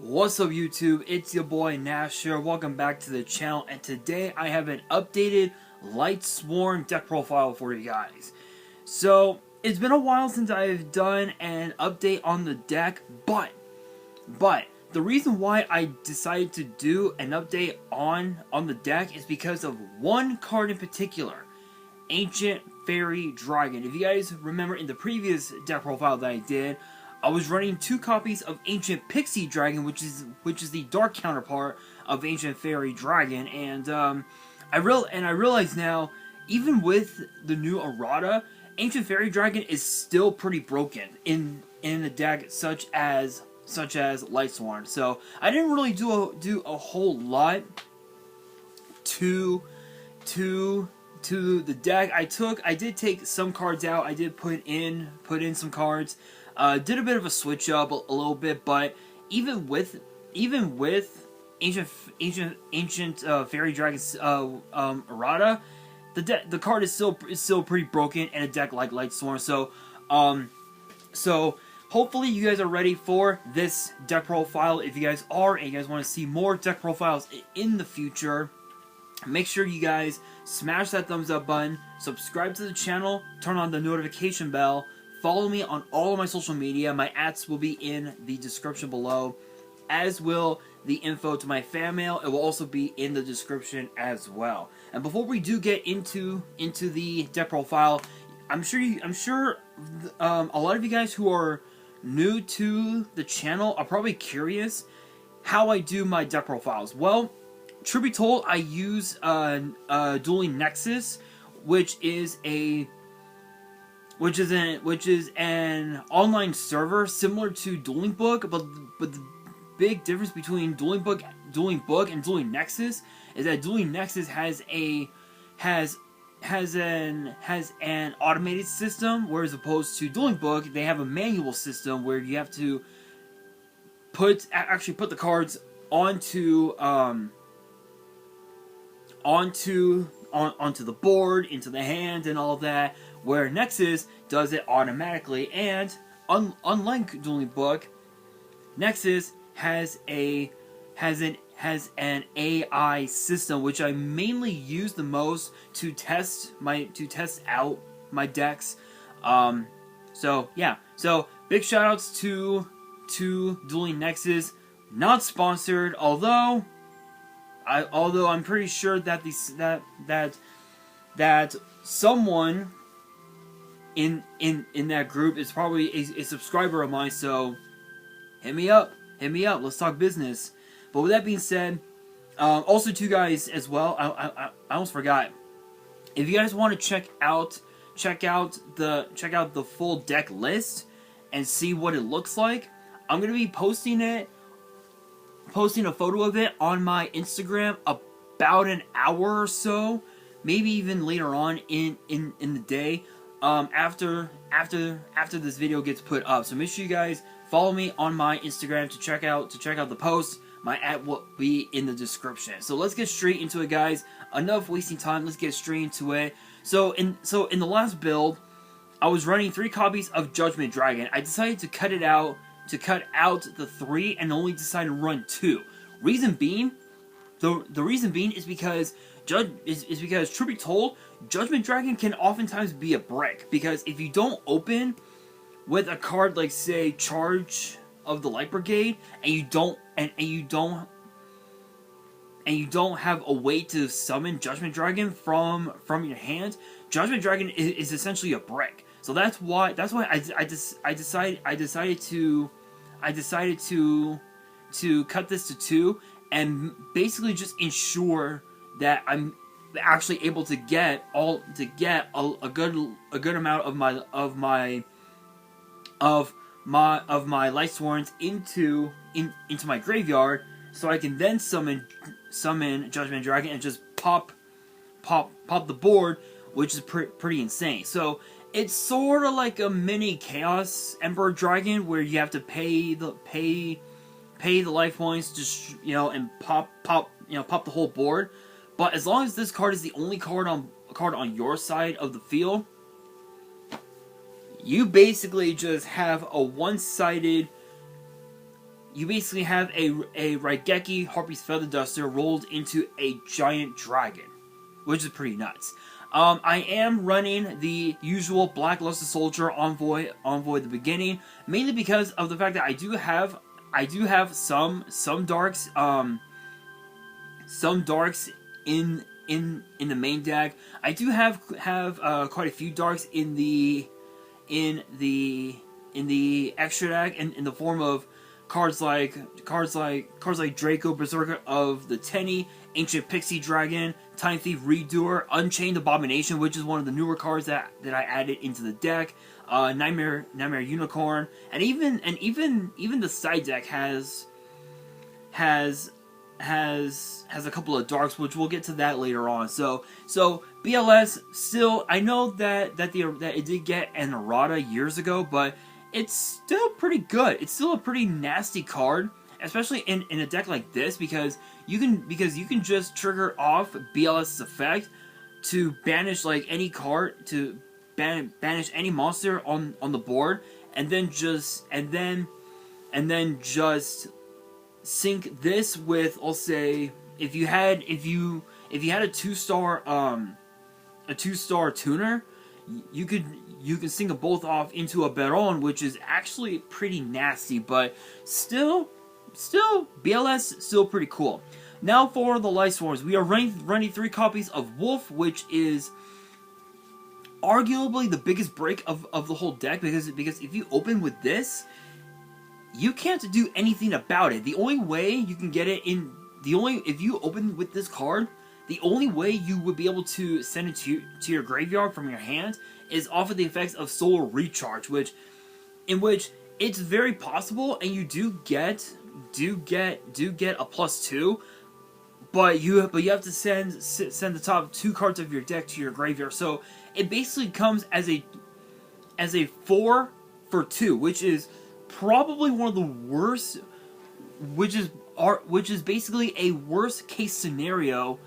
What's up YouTube, it's your boy Nash here, welcome back to the channel, and today I have an updated Lightsworn deck profile for you guys. So, it's been a while since I've done an update on the deck, but the reason why I decided to do an update on the deck is because of one card in particular, Ancient Fairy Dragon. If you guys remember in the previous deck profile that I did, I was running 2 copies of Ancient Pixie Dragon, which is the dark counterpart of Ancient Fairy Dragon, and I realize now, even with the new errata, Ancient Fairy Dragon is still pretty broken in a deck such as Lightsworn. So I didn't really do a whole lot to the deck. I did take some cards out. I did put in some cards. Did a bit of a switch up a little bit, but even with Ancient Fairy Dragon's errata, the card is still pretty broken in a deck like Lightsworn. So hopefully you guys are ready for this deck profile. If you guys are and you guys want to see more deck profiles in the future, make sure you guys smash that thumbs up button, subscribe to the channel, turn on the notification bell. Follow me on all of my social media. My @ will be in the description below, as will the info to my fan mail. It will also be in the description as well. And before we do get into the deck profile, I'm sure a lot of you guys who are new to the channel are probably curious how I do my deck profiles. Well, truth be told, I use Dueling Nexus, which is an online server similar to Dueling Book, but the big difference between Dueling Book, and Dueling Nexus is that Dueling Nexus has an automated system, whereas opposed to Dueling Book, they have a manual system where you have to actually put the cards onto the board, into the hand, and all that, where Nexus does it automatically. And unlike Dueling Book, Nexus has an AI system, which I mainly use the most to test out my decks. So yeah, so big shoutouts to Dueling Nexus. Not sponsored, although I'm pretty sure that that someone in that group is probably a subscriber of mine. So hit me up, let's talk business. But with that being said, also to you guys as well, I almost forgot, if you guys want to check out the full deck list and see what it looks like, I'm gonna be posting a photo of it on my Instagram about an hour or so, maybe even later on in the day, after this video gets put up. So make sure you guys follow me on my Instagram to check out the post. My @ will be in the description. So let's get straight into it, guys. Enough wasting time. Let's get straight into it. So in the last build, I was running 3 copies of Judgment Dragon. I decided to cut out the 3 and only decided to run 2. Reason being, the reason being is because truth be told, Judgment Dragon can oftentimes be a brick, because if you don't open with a card like, say, Charge of the Light Brigade, and you don't have a way to summon Judgment Dragon from your hand, Judgment Dragon is essentially a brick. So that's why I decided to cut this to 2 and basically just ensure that I'm actually able to get a good amount of my Lightsworns into my graveyard, so I can then summon Judgment Dragon and just pop the board, which is pretty insane. So it's sort of like a mini Chaos Emperor Dragon, where you have to pay the life points, just and pop the whole board. But as long as this card is the only card on your side of the field, you basically just have a one-sided you basically have a Raigeki Harpy's Feather Duster rolled into a giant dragon, which is pretty nuts. I am running the usual Black Luster Soldier Envoy at the beginning, mainly because of the fact that I do have some darks in the main deck. I do have quite a few darks in the extra deck, in the form of cards like Draco, Berserker of the Tenny, Ancient Pixie Dragon, Time Thief Redoer, Unchained Abomination, which is one of the newer cards that I added into the deck, Nightmare Unicorn, and even the side deck has a couple of darks, which we'll get to that later on. So BLS still, I know that it did get an errata years ago, but it's still pretty good. It's still a pretty nasty card, especially in a deck like this, because you can just trigger off BLS's effect to banish like any card, to banish any monster on the board, and then just sync this with, I'll say, if you had a 2-star tuner, you can sync them both off into a Baron, which is actually pretty nasty, but still BLS still pretty cool. Now for the Lightsworns, we are running 3 copies of Wolf, which is arguably the biggest break of the whole deck, because if you open with this, you can't do anything about it. The only way you can get it in, if you open with this card, the only way you would be able to send it to your graveyard from your hand is off of the effects of Solar Recharge, in which it's very possible, and you do get a +2, but you have to send the top 2 cards of your deck to your graveyard. So it basically comes as a 4 for 2, which is probably one of the worst, which is basically a worst case scenario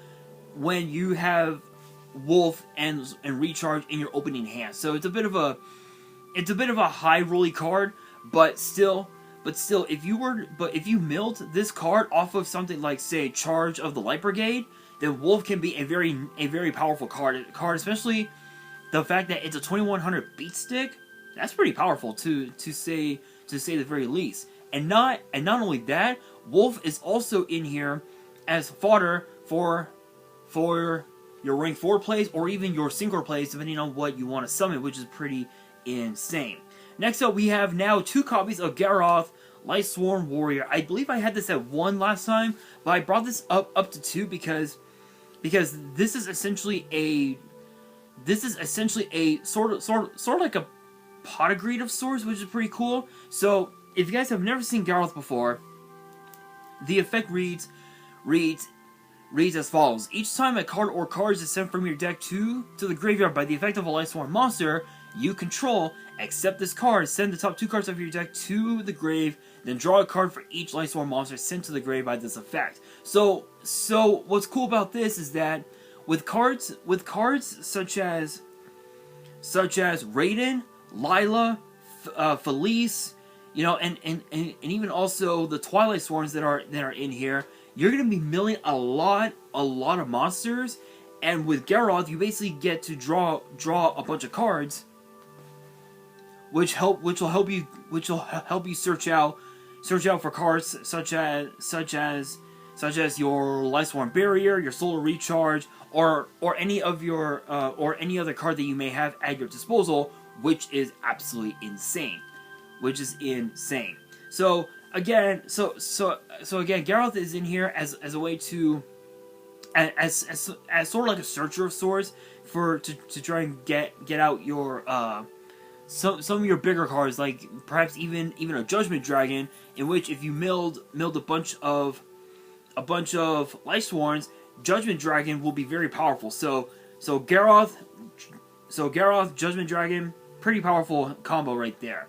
when you have Wolf and Recharge in your opening hand. So it's a bit of a high rolly card, but still, if you milled this card off of something like, say, Charge of the Light Brigade, then Wolf can be a very powerful card, especially the fact that it's a 2100 beat stick. That's pretty powerful to say the very least. And not only that, Wolf is also in here as fodder for your rank 4 plays, or even your synchro plays, depending on what you want to summon, which is pretty insane. Next up, we have now 2 copies of Garroth, Lightsworn Warrior. I believe I had this at 1 last time, but I brought this up to 2 because this is essentially a sort of like a pot of greed of sorts, which is pretty cool. So if you guys have never seen Garroth before, the effect reads as follows: each time a card or cards is sent from your deck to the graveyard by the effect of a Lightsworn monster you control, except this card, send the top 2 cards of your deck to the grave, then draw a card for each Lightsworn monster sent to the grave by this effect. So what's cool about this is that with cards such as Raiden, Lila, Felice, you know, and even also the Twilight Sworns that are in here, you're gonna be milling a lot of monsters, and with Garroth, you basically get to draw a bunch of cards, which will help you search out for cards such as your Lightsworn Barrier, your Solar Recharge, or any of your or any other card that you may have at your disposal, which is absolutely insane. So again, Garroth is in here as a way to, as sort of like a searcher of sorts, to try and get out your some of your bigger cards, like perhaps even a Judgment Dragon, in which if you milled a bunch of Lightsworns, Judgment Dragon will be very powerful. So Garroth, Judgment Dragon, pretty powerful combo right there.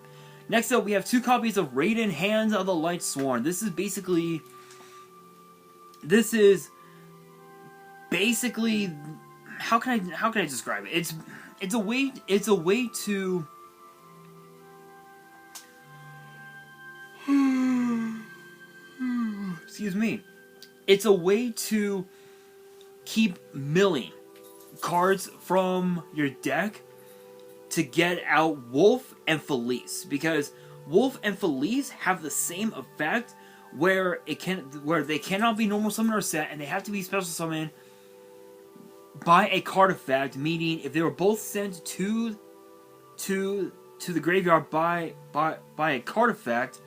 Next up, we have 2 copies of Raiden, Hands of the Lightsworn. This is basically, how can I describe it? It's a way to excuse me, it's a way to keep milling cards from your deck to get out Wolf and Felice, because Wolf and Felice have the same effect where they cannot be normal summon or set, and they have to be special summon by a card effect, meaning if they were both sent to the graveyard by a card effect,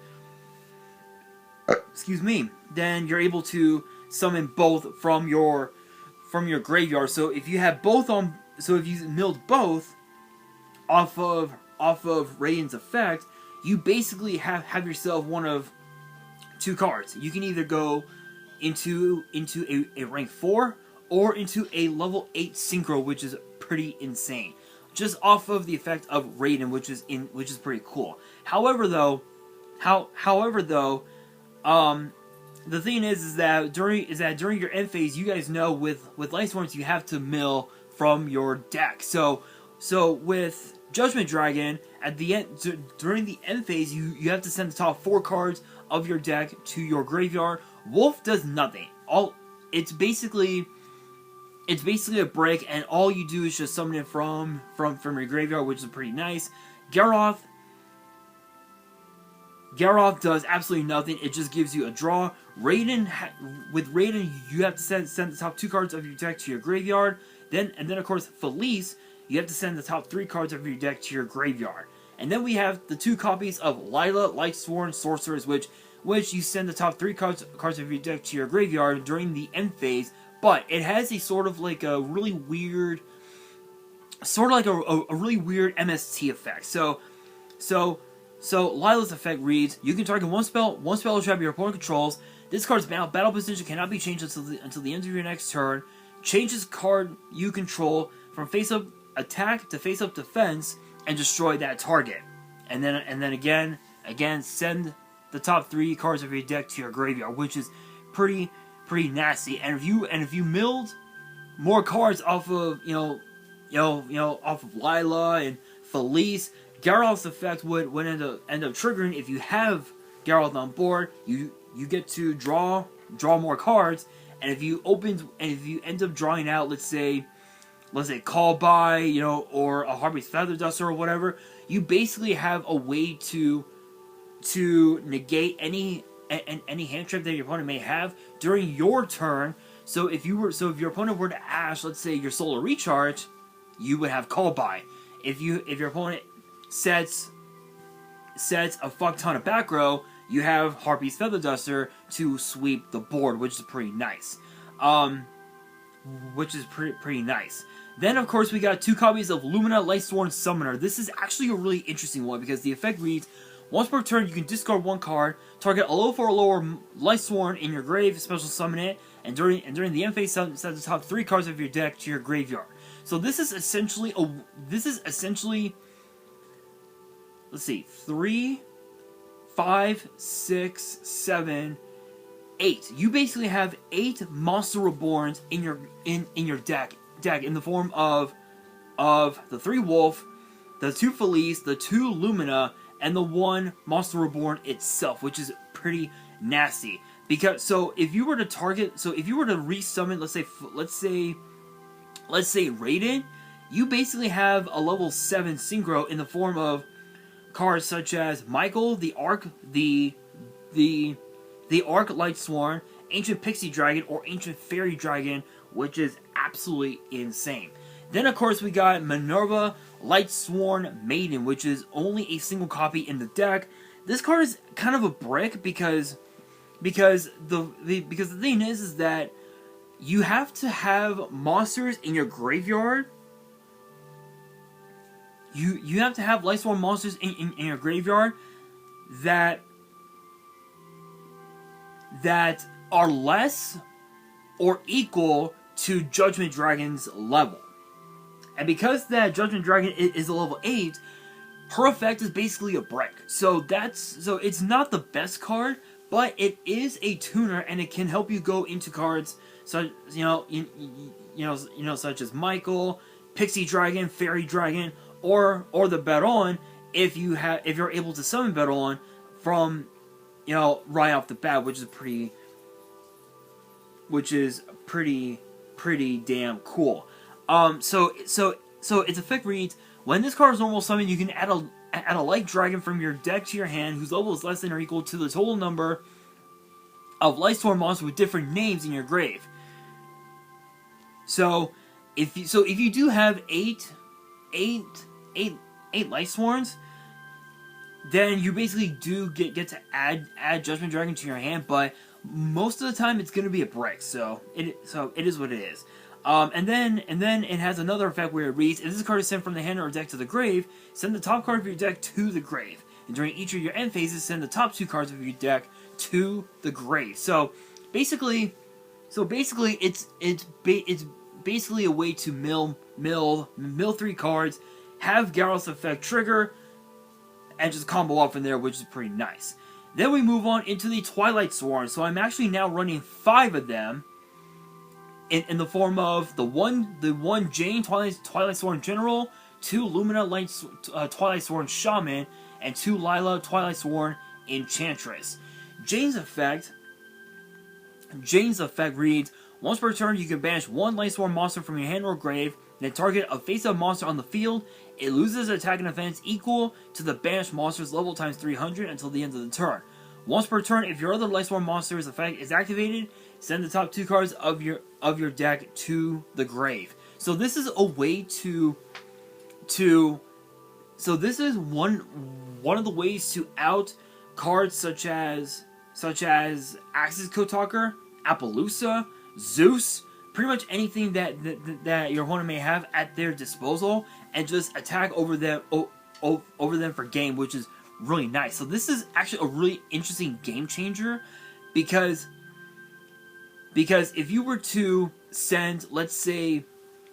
excuse me, then you're able to summon both from your graveyard. So if you have both on, so if you milled both off of Radiant's effect, you basically have yourself one of two cards. You can either go into a rank 4 or into a level 8 synchro, which is pretty insane, just off of the effect of Raiden, which is pretty cool. However, though, the thing is that during your end phase, you guys know with Lightsworn you have to mill from your deck. So with Judgment Dragon, at the end, during the end phase, you have to send the top 4 cards of your deck to your graveyard. Wolf does nothing. It's basically a break, and all you do is just summon it from your graveyard, which is pretty nice. Garroth does absolutely nothing. It just gives you a draw. With Raiden, you have to send the top 2 cards of your deck to your graveyard. Then of course Felice, you have to send the top 3 cards of your deck to your graveyard. And then we have the 2 copies of Lila, Lightsworn, Sorceress, which you send the top 3 cards of your deck to your graveyard during the end phase. But it has a sort of like a really weird, a really weird MST effect. So Lila's effect reads: you can target one spell or trap your opponent controls. This card's battle position cannot be changed until the end of your next turn. Changes card you control from face-up attack to face-up defense and destroy that target. And then again send the top 3 cards of your deck to your graveyard, which is pretty nasty. And if you milled more cards off of off of Lila and Felice, Garroth's effect would end up triggering. If you have Garroth on board, you get to draw more cards, and if you end up drawing out, let's say Call By, or a Harpy's Feather Duster or whatever, you basically have a way to negate any hand trap that your opponent may have during your turn. So if your opponent were to ash, let's say, your Solar Recharge, you would have Call By. If your opponent sets a fuck ton of back row, you have Harpy's Feather Duster to sweep the board, which is pretty nice. Pretty nice. Then, of course, we got 2 copies of Lumina Lightsworn Summoner. This is actually a really interesting one because the effect reads: once per turn, you can discard 1 card, target a level 4 or lower Lightsworn in your grave, special summon it, and during the end phase, send the top 3 cards of your deck to your graveyard. So this is essentially let's see, 3, 5, 6, 7, 8. You basically have 8 Monster Reborns in your deck in the form of the 3 Wolf, the 2 Felice, the 2 Lumina, and the 1 Monster Reborn itself, which is pretty nasty. Because if you were to resummon, let's say Raiden, you basically have a level 7 synchro in the form of cards such as Michael, the Arc Lightsworn, Ancient Pixie Dragon, or Ancient Fairy Dragon, which is absolutely insane. Then, of course, we got Minerva Lightsworn Maiden, which is only a single copy in the deck. This card is kind of a brick because the thing is that you have to have monsters in your graveyard. You have to have Lightsworn monsters in your graveyard that are less or equal to Judgment Dragon's level. And because that Judgment Dragon is a level 8, her effect is basically a brick. So it's not the best card, but it is a tuner, and it can help you go into cards such such as Michael, Pixie Dragon, Fairy Dragon, or the Baron, if you're able to summon Baron from right off the bat, which is pretty pretty damn cool. So its effect reads: when this card is normal summon, you can add a light dragon from your deck to your hand, whose level is less than or equal to the total number of Lightsworn monsters with different names in your grave. So if you do have eight Lightsworns, then you basically do get to add Judgment Dragon to your hand, but most of the time it's going to be a brick. So it is what it is. And then it has another effect where it reads: if this card is sent from the hand or deck to the grave, send the top card of your deck to the grave. And during each of your end phases, send the top 2 cards of your deck to the grave. So basically it's basically a way to mill 3 cards, have Gyarados effect trigger, and just combo off in there, which is pretty nice. Then we move on into the Lightsworn. So I'm actually now running 5 of them in the form of the one Jane Lightsworn General, 2 Lumina Lightsworn Shaman, and 2 Lila Lightsworn Enchantress. Jane's effect reads: once per turn, you can banish 1 Lightsworn monster from your hand or grave, then target a face-up monster on the field. It loses attack and defense equal to the banished monster's level times 300 until the end of the turn. Once per turn, if your other Lightsworn monster's effect is activated, send the top 2 cards of your deck to the grave. So this is a way to so this is one of the ways to out cards such as Axis Kotaker, Appaloosa, Zeus, pretty much anything that your opponent may have at their disposal, and just attack over them for game, which is really nice. So this is actually a really interesting game changer, because if you were to send, let's say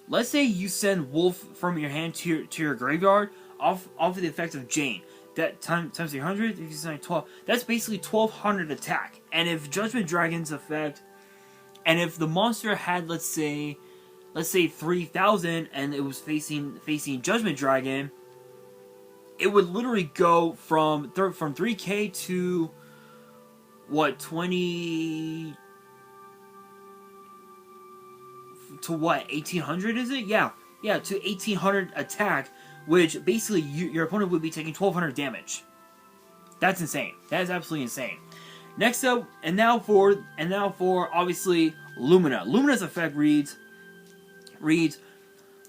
you send Wolf from your hand to your graveyard off of the effect of Jane, that times 300, if you send 12, that's basically 1200 attack. And if Judgment Dragon's effect, and if the monster had let's say 3000 and it was facing Judgment Dragon, it would literally go from 3k to what, 20 to what, 1800 is it? Yeah, to 1800 attack, which basically your opponent would be taking 1200 damage. That's insane. That is absolutely insane. Next up, and now for obviously Lumina. Lumina's effect reads: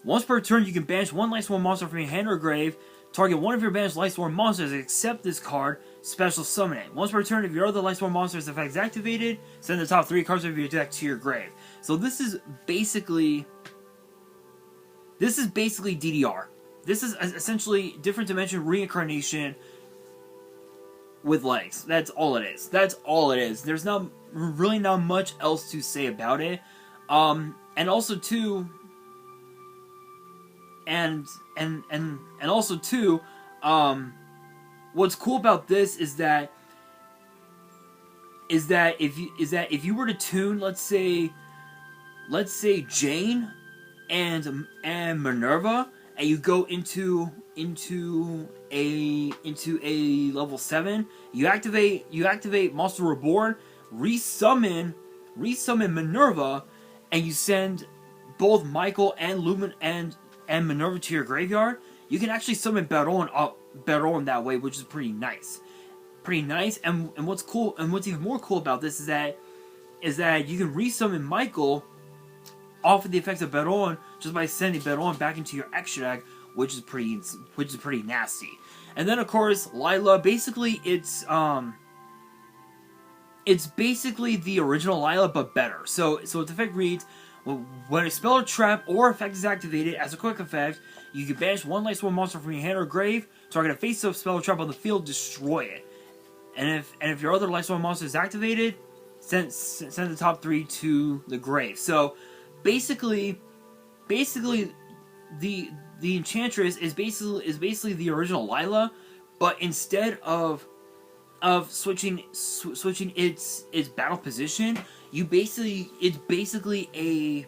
once per turn, you can banish 1 Lightsworn monster from your hand or grave. Target one of your banished Lightsworn monsters, except this card, special summon it. Once per turn, if your other Lightsworn monster's effect is activated, send the top 3 cards of your deck to your grave. So this is basically DDR. This is essentially Different Dimension Reincarnation with legs. That's all it is. That's all it is. There's really not much else to say about it. And also too, what's cool about this is that if you were to tune, let's say Jane and Minerva, and you go into a level 7, you activate Monster Reborn, resummon Minerva, and you send both Michael and Lumen and Minerva to your graveyard. You can actually summon Baron that way, which is pretty nice. And what's cool, and what's even more cool about this is that you can resummon Michael off of the effects of Baron just by sending Baron back into your extra deck, which is pretty nasty. And then of course Lila, basically it's basically the original Lila but better. So its effect reads: when a spell or trap or effect is activated as a quick effect, you can banish 1 Lightsworn monster from your hand or grave, target a face-up spell or trap on the field, destroy it. And if your other Lightsworn monster is activated, send the top 3 to the grave. So basically the Enchantress is basically the original Lila, but instead of switching its battle position, it's basically a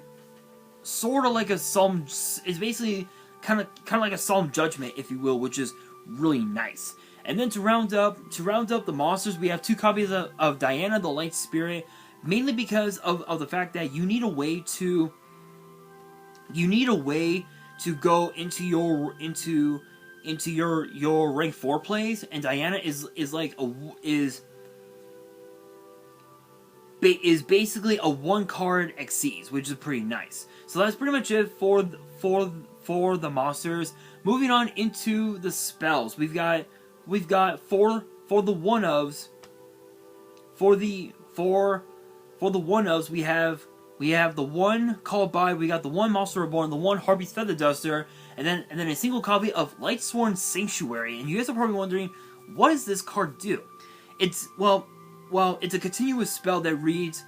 sort of like a Psalm. It's basically kind of like a Psalm Judgment, if you will, which is really nice. And then to round up the monsters, we have 2 copies of Diana, the Light Spirit, mainly because of the fact that you need a way to go into your rank 4 plays, and Diana is basically a 1 card Xyz, which is pretty nice. So that's pretty much it for the monsters. Moving on into the spells, we've got for the one-ofs. For the one-ofs, we have the one called by, we got the one Monster Reborn, the one Harpy's Feather Duster, and then a single copy of Lightsworn Sanctuary. And you guys are probably wondering, what does this card do? It's it's a continuous spell that reads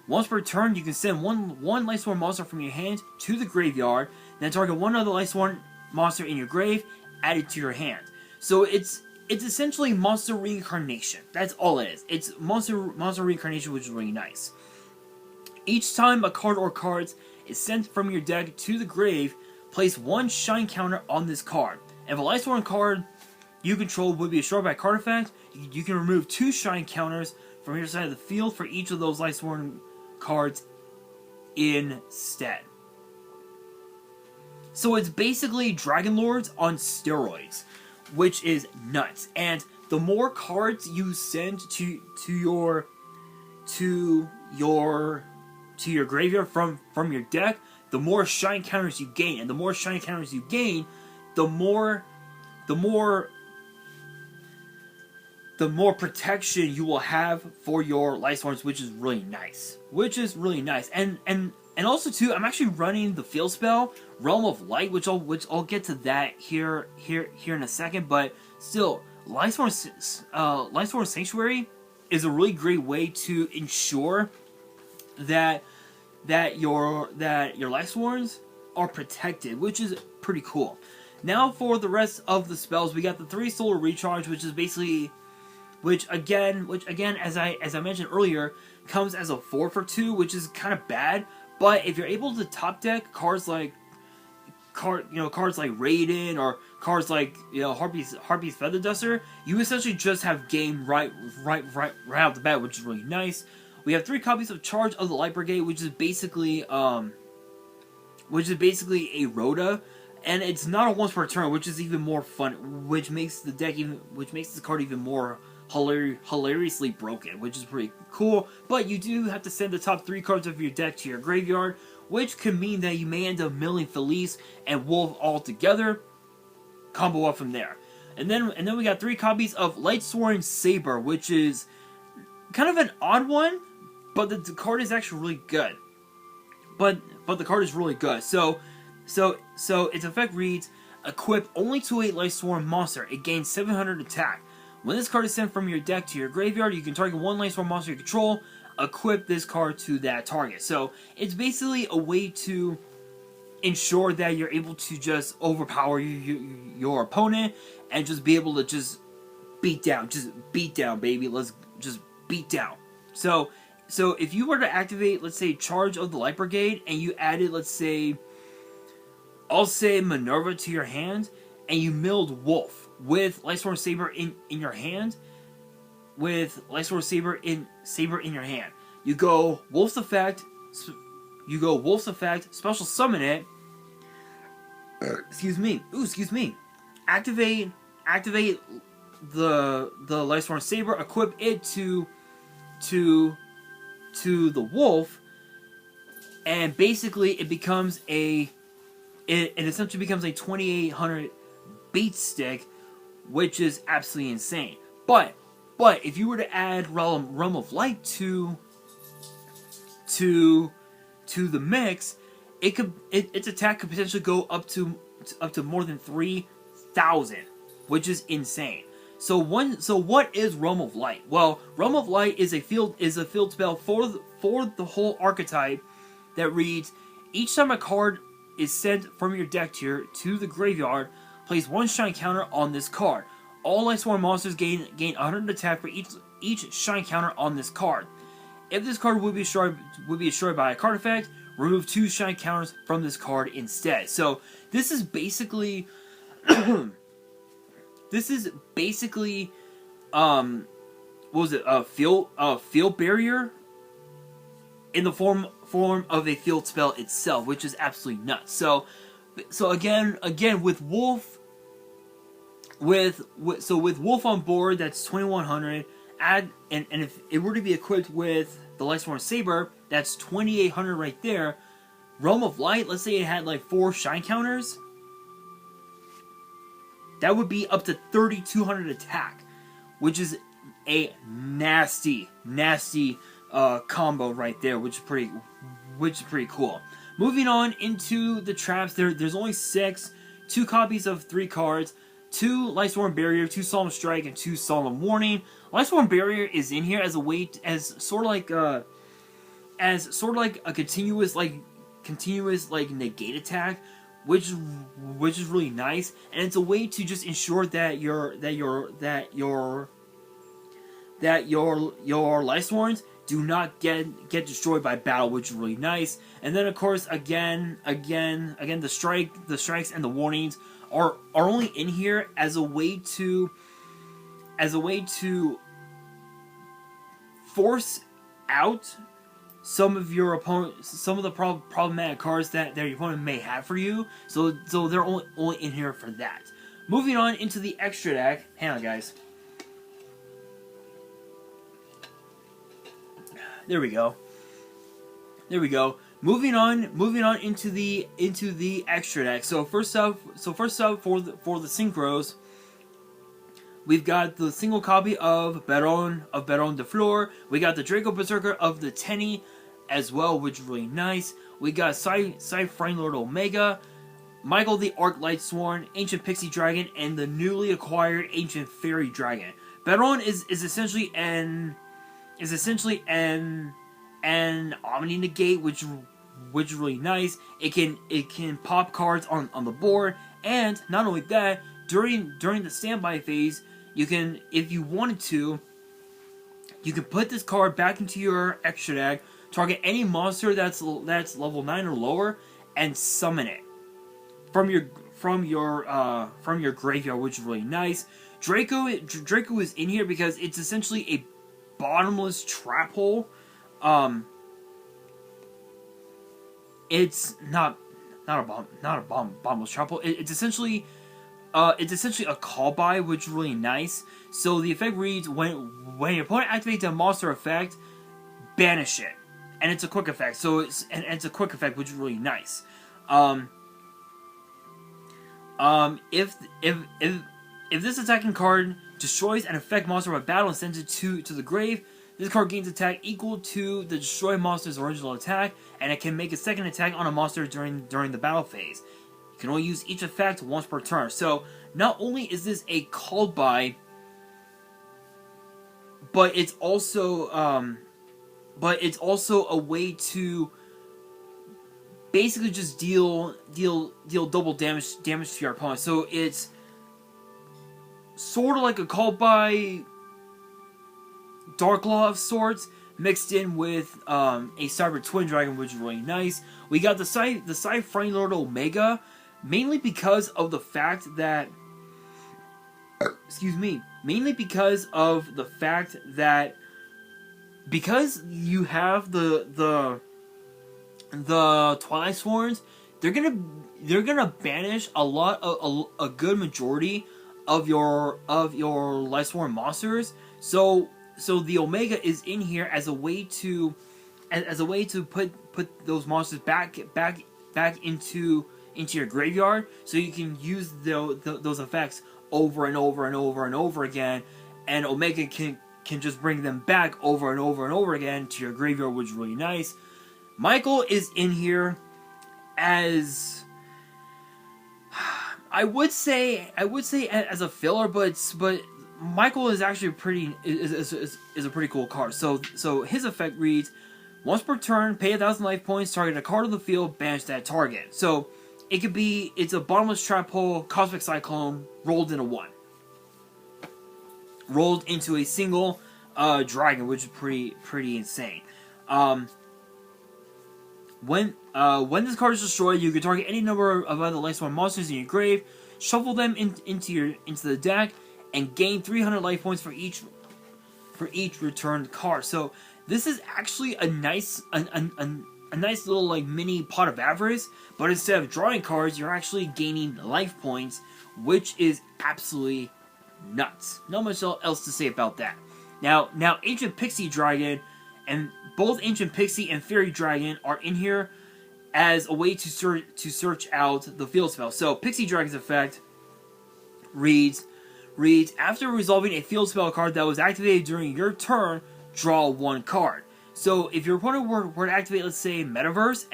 once per turn you can send one Lightsworn monster from your hand to the graveyard, then target one other Lightsworn monster in your grave, add it to your hand. So it's essentially monster reincarnation. That's all it is. It's monster reincarnation, which is really nice. Each time a card or cards is sent from your deck to the grave, place 1 shine counter on this card. If a Lightsworn card you control would be destroyed by a card effect, you can remove 2 shine counters from your side of the field for each of those Lightsworn cards instead. So it's basically Dragon Lords on steroids, which is nuts. And the more cards you send to your graveyard from your deck, the more shine counters you gain. And the more shine counters you gain, the more protection you will have for your Lightsworns, which is really nice. And also too, I'm actually running the field spell Realm of Light, which I'll get to that here in a second. But still, Lightsworn Sanctuary is a really great way to ensure that your Lightsworns are protected, which is pretty cool. Now for the rest of the spells, we got the 3 Solar Recharge, which again, as I mentioned earlier, comes as a 4 for 2, which is kind of bad. But if you're able to top deck cards like Raiden or cards like Harpy's Feather Duster, you essentially just have game right off the bat, which is really nice. We have 3 copies of Charge of the Light Brigade, which is basically a Rhoda, and it's not a once per turn, which is even more fun, which makes this card even more hilariously broken, which is pretty cool. But you do have to send the top 3 cards of your deck to your graveyard, which could mean that you may end up milling Felice and Wolf all together, combo up from there. And then we got 3 copies of Lightsworn Saber, which is kind of an odd one, but the card is actually really good. But the card is really good. So its effect reads: equip only to a Lightsworn monster. It gains 700 attack. When this card is sent from your deck to your graveyard, you can target 1 Lightsworn monster you control. Equip this card to that target. So it's basically a way to ensure that you're able to just overpower your opponent and just be able to just beat down, baby. Let's just beat down. So if you were to activate, let's say, Charge of the Light Brigade, and you added, let's say, I'll say Minerva to your hand, and you milled Wolf with Lightsworn Saber in your hand, you go Wolf's effect, special summon it. Excuse me. Activate the Lightsworn Saber, equip it to the Wolf, and basically it essentially becomes a 2800 beat stick, which is absolutely insane. But if you were to add Realm of Light to the mix, its attack could potentially go up to more than 3,000, which is insane. So what is Realm of Light? Well, Realm of Light is a field spell for the whole archetype that reads: each time a card is sent from your deck to the graveyard, place 1 shine counter on this card. All Lightsworn monsters gain 100 attack for each shine counter on this card. If this card would be destroyed by a card effect, remove 2 shine counters from this card instead. So this is basically what was it, field barrier in the form of a field spell itself, which is absolutely nuts. So again with Wolf, with Wolf on board, that's 2100. And if it were to be equipped with the Lightsworn Saber, that's 2800 right there. Realm of Light, let's say it had like 4 shine counters, that would be up to 3200 attack, which is a nasty combo right there, which is pretty cool. Moving on into the traps, there's only 6, 2 copies of 3 cards, 2 Lightsworn Barrier, 2 Solemn Strike, and 2 Solemn Warning. Lightsworn Barrier is in here as a way as sort of like a continuous negate attack, which is really nice, and it's a way to just ensure that your Lightsworns do not get destroyed by battle, which is really nice. And then of course again the strikes and the warnings are only in here as a way to force out some of the problematic cards that your opponent may have for you. So they're only in here for that. Moving on into the extra deck. Hang on, guys. There we go. Moving on into the extra deck. So first up for the synchros, we've got the single copy of Baron de Fleur. We got the Draco Berserker of the Tenny as well, which is really nice. We got Frame Lord Omega, Michael the Arc Lightsworn, Ancient Pixie Dragon, and the newly acquired Ancient Fairy Dragon. Baron is essentially an Omni Negate, which is really nice. It can pop cards on the board, and not only that, during the standby phase, you can, if you wanted to, you can put this card back into your extra deck, target any monster that's level 9 or lower, and summon it from your graveyard, which is really nice. Draco is in here because it's essentially a bottomless trap hole. It's not a bottomless trap hole. It's essentially a call by, which is really nice. So the effect reads, when your opponent activates a monster effect, banish it, and it's a quick effect. So it's a quick effect, which is really nice. If this attacking card destroys an effect monster of a battle and sends it to the grave, this card gains attack equal to the destroyed monster's original attack, and it can make a second attack on a monster during the battle phase. You can only use each effect once per turn. So not only is this a called by, but it's also a way to basically just deal double damage to your opponent. So it's sort of like a called by Dark Law of sorts, mixed in with a Cyber Twin Dragon, which is really nice. We got the Frame Lord Omega, mainly because of the fact that, because you have the Twilight Sworns, they're gonna banish a good majority of your Lightsworn monsters. So the Omega is in here as a way to put those monsters back into your graveyard, so you can use those effects over and over again, and Omega can just bring them back over and over again to your graveyard, which is really nice. Michael is in here as, I would say as a filler, but Michael is actually a pretty cool card. So his effect reads, once per turn, pay 1,000 life points, target a card on the field, banish that target. So it's a bottomless trap hole, Cosmic Cyclone rolled into one, rolled into a single dragon, which is pretty insane. When this card is destroyed, you can target any number of other Lightsworn monsters in your grave, shuffle them into the deck, and gain 300 life points for each for each returned card. So this is actually a nice a nice little like mini pot of avarice, but instead of drawing cards, you're actually gaining life points, which is absolutely nuts. Not much else to say about that. Now Ancient Pixie Dragon, and both Ancient Pixie and Fairy Dragon are in here as a way to search out the field spell. So Pixie Dragon's effect reads, after resolving a field spell card that was activated during your turn, draw one card. So if your opponent were to activate, let's say, Metaverse,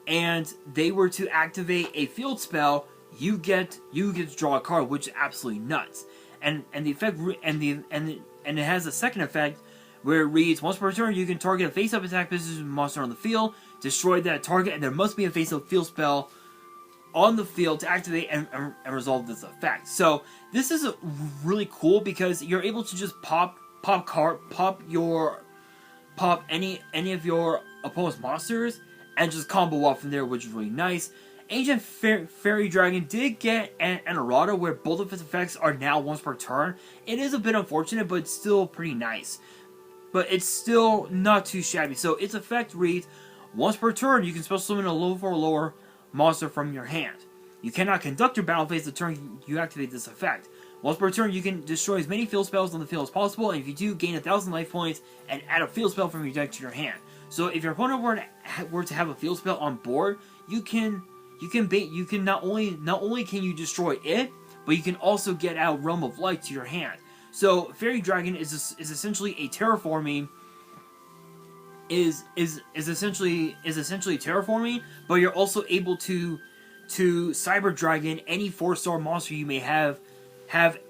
and they were to activate a field spell, you get to draw a card, which is absolutely nuts. And the effect and it has a second effect where it reads, once per turn you can target a face-up attack position monster on the field, destroy that target, and there must be a face-up field spell on the field to activate and resolve this effect. So this is really cool because you're able to just pop any of your opponent's monsters and just combo off from there, which is really nice. Ancient Fairy Dragon did get an errata where both of its effects are now once per turn. It is a bit unfortunate, but it's still pretty nice. But it's still not too shabby. So its effect reads, once per turn, you can special summon a level 4 or lower monster from your hand. You cannot conduct your battle phase the turn you activate this effect. Once per turn, you can destroy as many field spells on the field as possible, and if you do, gain 1,000 life points and add a field spell from your deck to your hand. So if your opponent were to have a field spell on board, you can not only can you destroy it, but you can also get out Realm of Light to your hand. So Fairy Dragon is essentially a terraforming. Is essentially terraforming, but you're also able to Cyber Dragon any 4-star monster you may have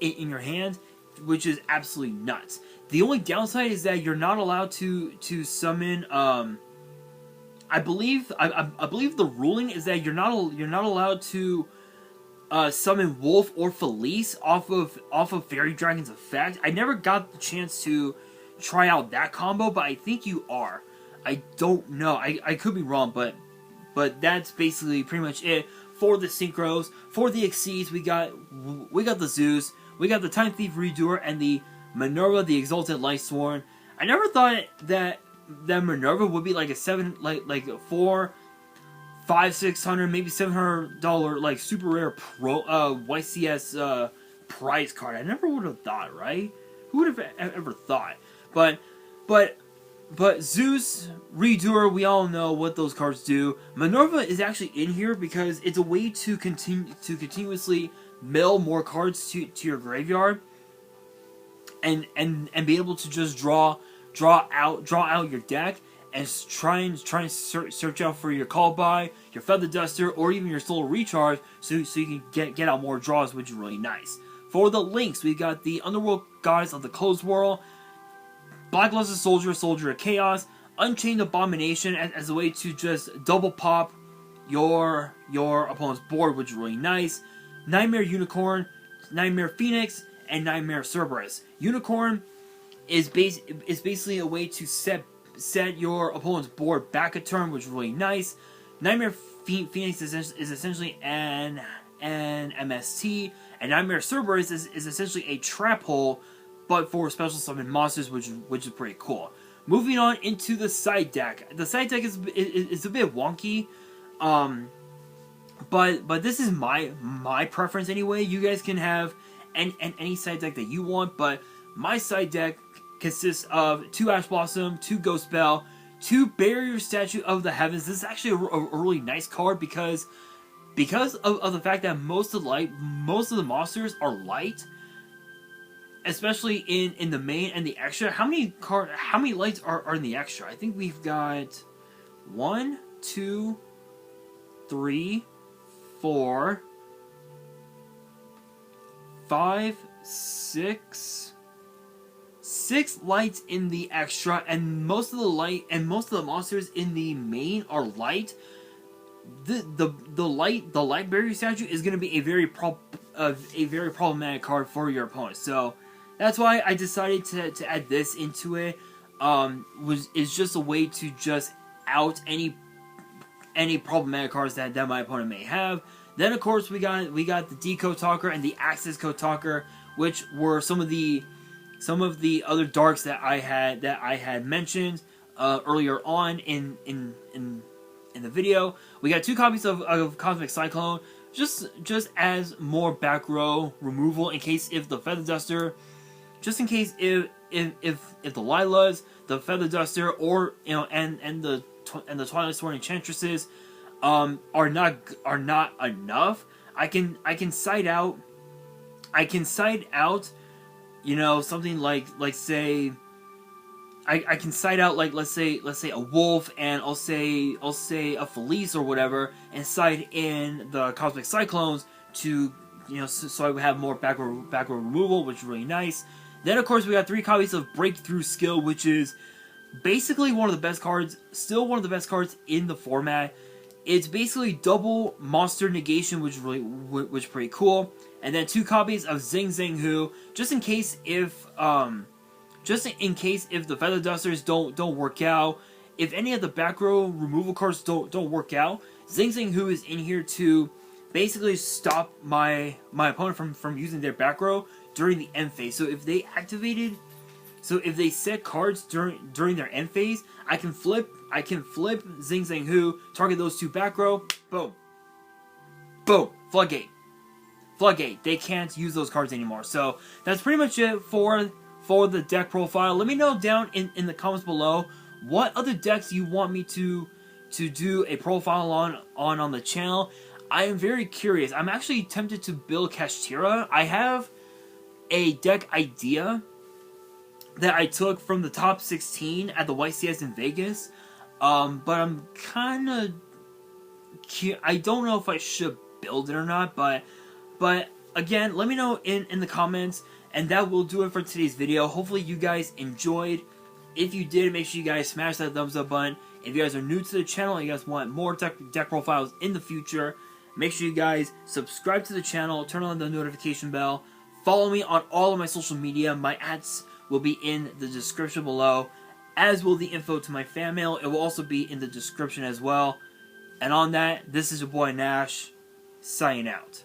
in your hand, which is absolutely nuts. The only downside is that you're not allowed to summon. I believe the ruling is that you're not allowed to summon Wolf or Felice off of Fairy Dragon's effect. I never got the chance to try out that combo, but I think you are. I don't know. I could be wrong, but that's basically pretty much it for the synchros. For the Exceeds, we got the Zeus, we got the Time Thief Redoer, and the Minerva, the Exalted Lightsworn. I never thought that Minerva would be like a like a $400, $500, $600, maybe $700 like super rare pro YCS prize card. I never would have thought, right? Who would have ever thought? But Zeus, Redoer, we all know what those cards do. Minerva is actually in here because it's a way to continuously mill more cards to your graveyard, and be able to just draw out your deck and try and search out for your Call By, your Feather Duster, or even your Soul Recharge, so you can get out more draws, which is really nice. For the links, we got the Underworld Gods of the Closed World, Blacklusted Soldier, Soldier of Chaos, Unchained Abomination as a way to just double pop your opponent's board, which is really nice. Nightmare Unicorn, Nightmare Phoenix, and Nightmare Cerberus. Unicorn is basically a way to set your opponent's board back a turn, which is really nice. Nightmare Phoenix is essentially an MST, and Nightmare Cerberus is essentially a trap hole, but for special summon monsters, which is pretty cool. Moving on into the side deck. The side deck is a bit wonky, but this is my preference anyway. You guys can have any side deck that you want, but my side deck consists of 2 Ash Blossom, 2 Ghost Bell, 2 Barrier Statue of the Heavens. This is actually a really nice card because of the fact that most of the monsters are light. Especially in the main and the extra. How many lights are in the extra? I think we've got 1, 2, 3, 4, 5, 6 lights in the extra, and most of the monsters in the main are light. The light barrier statue is going to be a very problematic card for your opponent. So that's why I decided to add this into it. Is just a way to just out any problematic cards that my opponent may have. Then of course we got the Decode Talker and the Axis Code Talker, which were some of the other darks that I had mentioned earlier on in the video. We got 2 copies of Cosmic Cyclone, just as more back row removal in case if the Feather Duster, just in case if the Lilas, the Feather Duster, or and the Lightsworn Enchantresses are not enough. I can side out. Something like say. I can side out let's say a Wolf, and I'll say a Felice or whatever, and side in the Cosmic Cyclones to so I would have more back row removal, which is really nice. Then of course we got 3 copies of Breakthrough Skill, which is basically one of the best cards, still one of the best cards in the format. It's basically double monster negation, which is pretty cool. And then 2 copies of Zing Zang Hu, just in case if the Feather Dusters don't work out, if any of the back row removal cards don't work out, Zing Zang Hu is in here to basically stop my opponent from using their back row during the end phase. So if they set cards during their end phase, I can flip Zing Zang Hu, target those 2 back row, boom, floodgate. They can't use those cards anymore. So that's pretty much it for the deck profile. Let me know down in the comments below what other decks you want me to do a profile on the channel. I am very curious. I'm actually tempted to build Kashtira. I have a deck idea that I took from the top 16 at the YCS in Vegas, but I'm kind of I don't know if I should build it or not, but again, let me know in the comments, and that will do it for today's video. Hopefully you guys enjoyed. If you did, make sure you guys smash that thumbs up button. If you guys are new to the channel and you guys want more deck profiles in the future, make sure you guys subscribe to the channel, turn on the notification bell, follow me on all of my social media. My ads will be in the description below, as will the info to my fan mail. It will also be in the description as well. And on that, this is your boy Nash, signing out.